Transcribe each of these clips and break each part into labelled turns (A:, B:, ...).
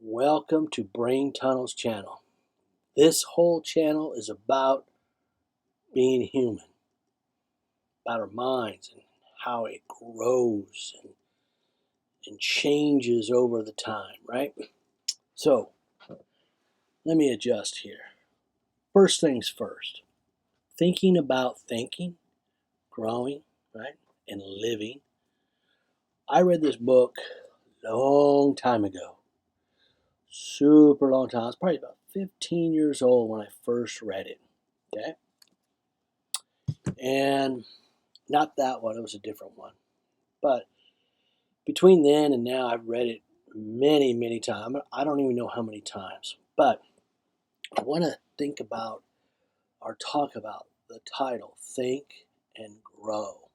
A: Welcome to BrainTunnels channel. This whole channel is about being human, about our minds and how it grows and changes over the time, right? So, let me adjust here. First things first, thinking about thinking, growing, right, and living. I read this book a long time ago, super long time. I was probably about 15 years old when I first read it, okay? And not that one, it was a different one. But between then and now, I've read it many, many times. I don't even know how many times. But I want to think about or talk about the title, Think and Grow.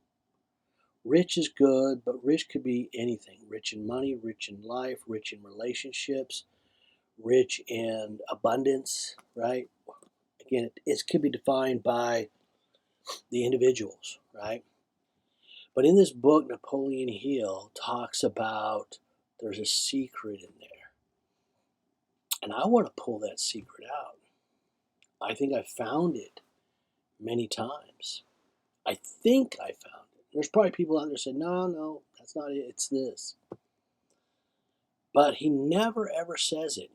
A: Rich is good, but rich could be anything. Rich in money, rich in life, rich in relationships, rich in abundance, right? Again, it could be defined by the individuals, right? But in this book, Napoleon Hill talks about there's a secret in there. And I want to pull that secret out. I think I found it many times. I think I found it. There's probably people out there saying, no, that's not it. It's this. But he never ever says it.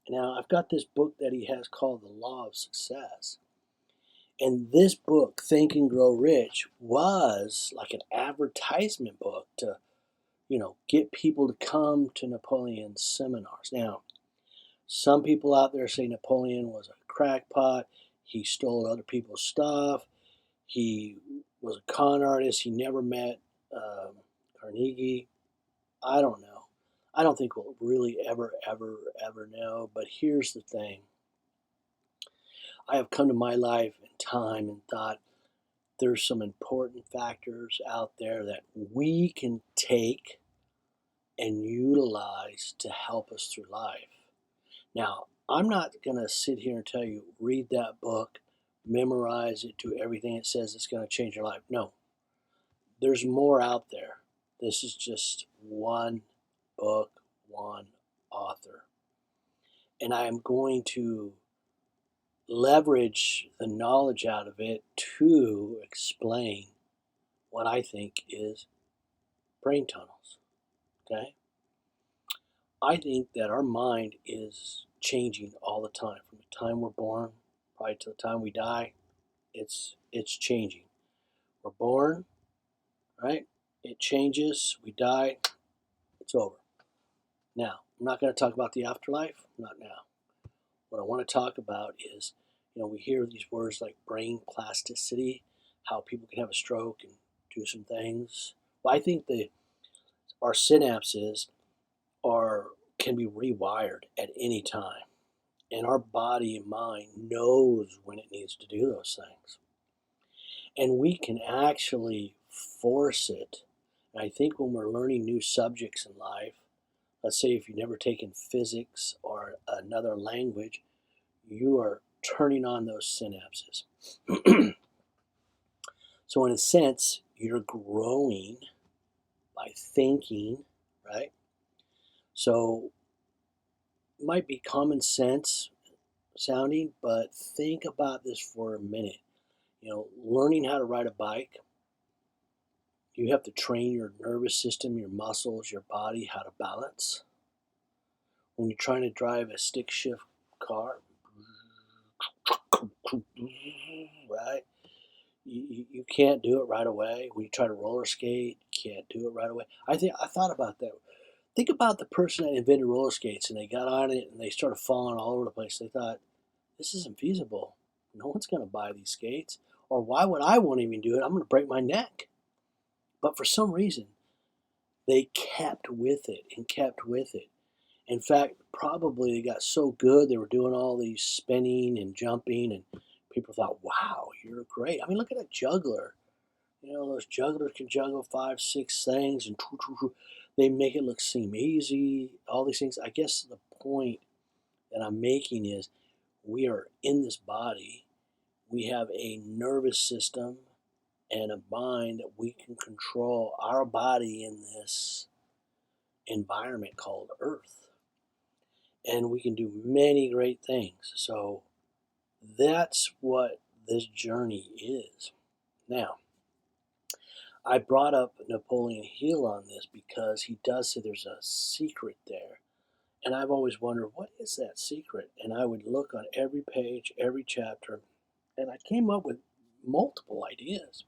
A: Now, I've got this book that he has called The Law of Success. And this book, Think and Grow Rich, was like an advertisement book to get people to come to Napoleon's seminars. Now, some people out there say Napoleon was a crackpot. He stole other people's stuff. He was a con artist. He never met Carnegie. I don't know. I don't think we'll really ever know. But here's the thing. I have come to my life in time and thought there's some important factors out there that we can take and utilize to help us through life. Now, I'm not going to sit here and tell you, read that book, memorize it, do everything it says it's going to change your life. No, there's more out there. This is just one book, one author. And I am going to leverage the knowledge out of it to explain what I think is brain tunnels. Okay? I think that our mind is changing all the time. From the time we're born, probably to the time we die, it's changing. We're born, right? It changes. We die. It's over. Now, I'm not going to talk about the afterlife. Not now. What I want to talk about is, we hear these words like brain plasticity, how people can have a stroke and do some things. Well, I think our synapses can be rewired at any time. And our body and mind knows when it needs to do those things. And we can actually force it. And I think when we're learning new subjects in life, let's say if you've never taken physics or another language, you are turning on those synapses. So in a sense, you're growing by thinking, right? So it might be common sense sounding, but think about this for a minute. Learning how to ride a bike, you have to train your nervous system, your muscles, your body how to balance. When you're trying to drive a stick shift car, right? You can't do it right away. When you try to roller skate, you can't do it right away. I thought about that. Think about the person that invented roller skates and they got on it and they started falling all over the place. They thought, this isn't feasible. No one's going to buy these skates. Or why would I want to even do it? I'm going to break my neck. But for some reason, they kept with it and kept with it. In fact, probably they got so good, they were doing all these spinning and jumping, and people thought, wow, you're great. I mean, look at a juggler. Those jugglers can juggle 5, 6 things, and they make it seem easy, all these things. I guess the point that I'm making is we are in this body. We have a nervous system and a mind that we can control our body in this environment called Earth. and we can do many great things. So that's what this journey is. Now, I brought up Napoleon Hill on this because he does say there's a secret there. And I've always wondered, what is that secret? And I would look on every page, every chapter, and I came up with multiple ideas.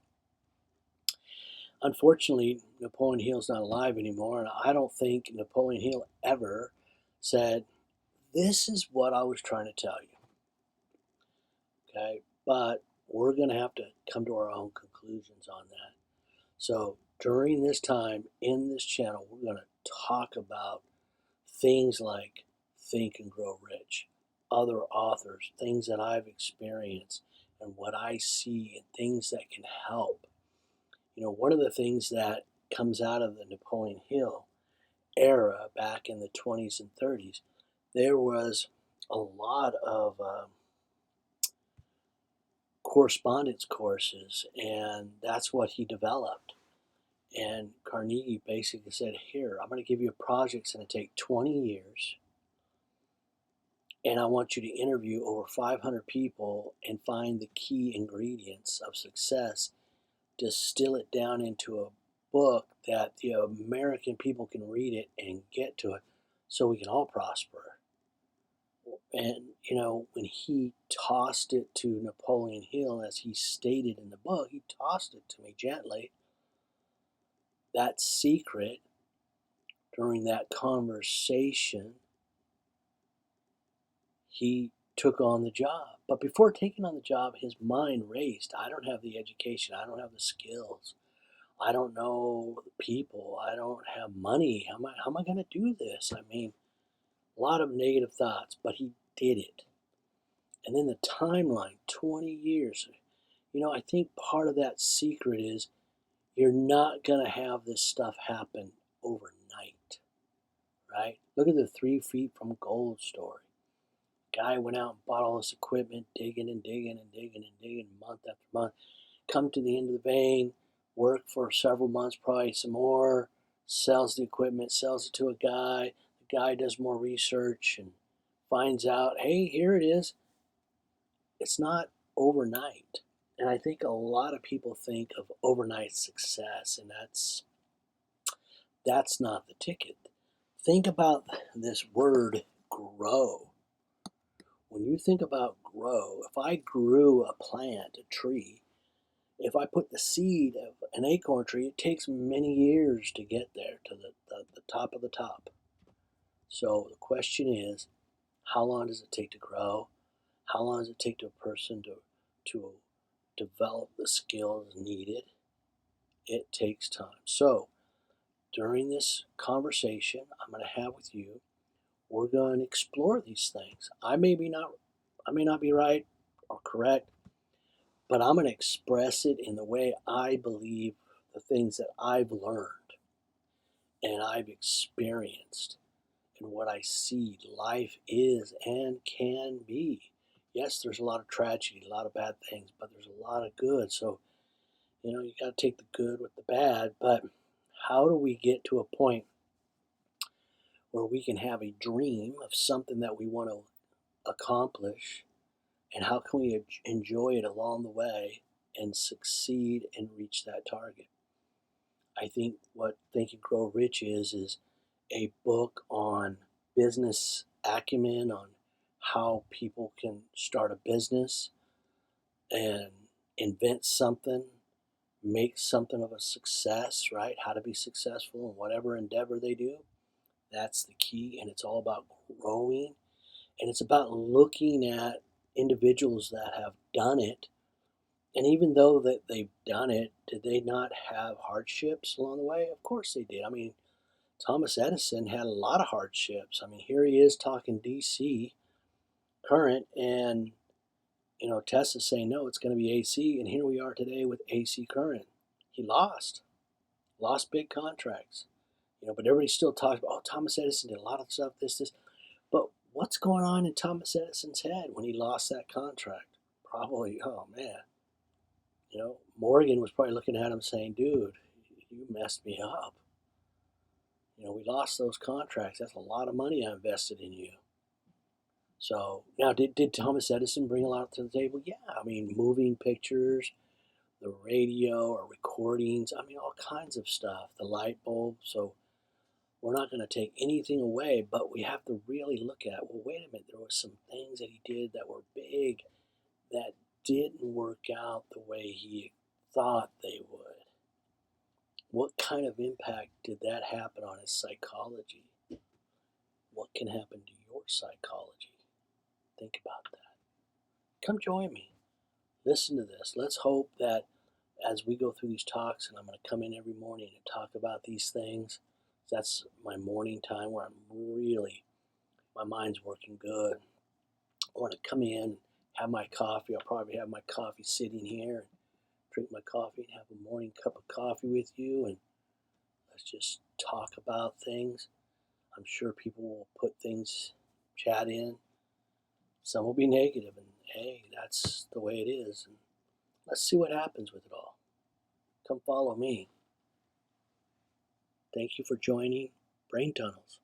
A: Unfortunately, Napoleon Hill's not alive anymore, and I don't think Napoleon Hill ever said, this is what I was trying to tell you. Okay? But we're going to have to come to our own conclusions on that. So during this time in this channel, we're going to talk about things like Think and Grow Rich, other authors, things that I've experienced and what I see, and things that can help. One of the things that comes out of the Napoleon Hill era back in the 20s and 30s, there was a lot of correspondence courses, and that's what he developed. And Carnegie basically said, here, I'm going to give you a project that's going to take 20 years, and I want you to interview over 500 people and find the key ingredients of success, distill it down into a book that the American people can read it and get to it so we can all prosper. And, when he tossed it to Napoleon Hill, as he stated in the book, he tossed it to me gently. That secret, during that conversation, he took on the job. But before taking on the job, his mind raced. I don't have the education. I don't have the skills. I don't know the people. I don't have money. How am I going to do this? I mean, a lot of negative thoughts, but he did it. And then the timeline, 20 years. I think part of that secret is you're not going to have this stuff happen overnight, right? Look at the 3 feet from gold story. Guy went out and bought all this equipment, digging and digging and digging and digging month after month. Come to the end of the vein, work for several months, probably some more, sells the equipment, sells it to a guy. The guy does more research and finds out, hey, here it is. It's not overnight. And I think a lot of people think of overnight success, and that's not the ticket. Think about this word grow. When you think about grow, if I grew a plant, a tree, if I put the seed of an acorn tree, it takes many years to get there to the top of the top. So the question is, how long does it take to grow? How long does it take to a person to develop the skills needed? It takes time. So during this conversation I'm going to have with you, we're going to explore these things. I may not be right or correct, but I'm going to express it in the way I believe, the things that I've learned and I've experienced, and what I see life is and can be. Yes, there's a lot of tragedy, a lot of bad things, but there's a lot of good. So, you got to take the good with the bad. But how do we get to a point where we can have a dream of something that we want to accomplish, and how can we enjoy it along the way and succeed and reach that target? I think what Think and Grow Rich is a book on business acumen, on how people can start a business and invent something, make something of a success, right? How to be successful in whatever endeavor they do. That's the key, and it's all about growing, and it's about looking at individuals that have done it. And even though that they've done it, did they not have hardships along the way? Of course they did. I mean, Thomas Edison had a lot of hardships. I mean, here he is talking DC current, and Tesla's saying no, it's going to be AC, and here we are today with AC current. He lost big contracts, but everybody still talks about, oh, Thomas Edison did a lot of stuff, this. But what's going on in Thomas Edison's head when he lost that contract? Probably, oh man, Morgan was probably looking at him saying, dude, you messed me up. We lost those contracts. That's a lot of money I invested in you. So now, did Thomas Edison bring a lot to the table? Yeah, I mean, moving pictures, the radio or recordings, I mean, all kinds of stuff, the light bulb. So we're not going to take anything away, but we have to really look at, well, wait a minute, there were some things that he did that were big that didn't work out the way he thought they would. What kind of impact did that happen on his psychology? What can happen to your psychology? Think about that. Come join me. Listen to this. Let's hope that as we go through these talks, and I'm going to come in every morning and talk about these things. That's my morning time where my mind's working good. I want to come in, have my coffee. I'll probably have my coffee sitting here and drink my coffee and have a morning cup of coffee with you, and let's just talk about things. I'm sure people will put things, chat in. Some will be negative, and hey, that's the way it is. And let's see what happens with it all. Come follow me. Thank you for joining Brain Tunnels.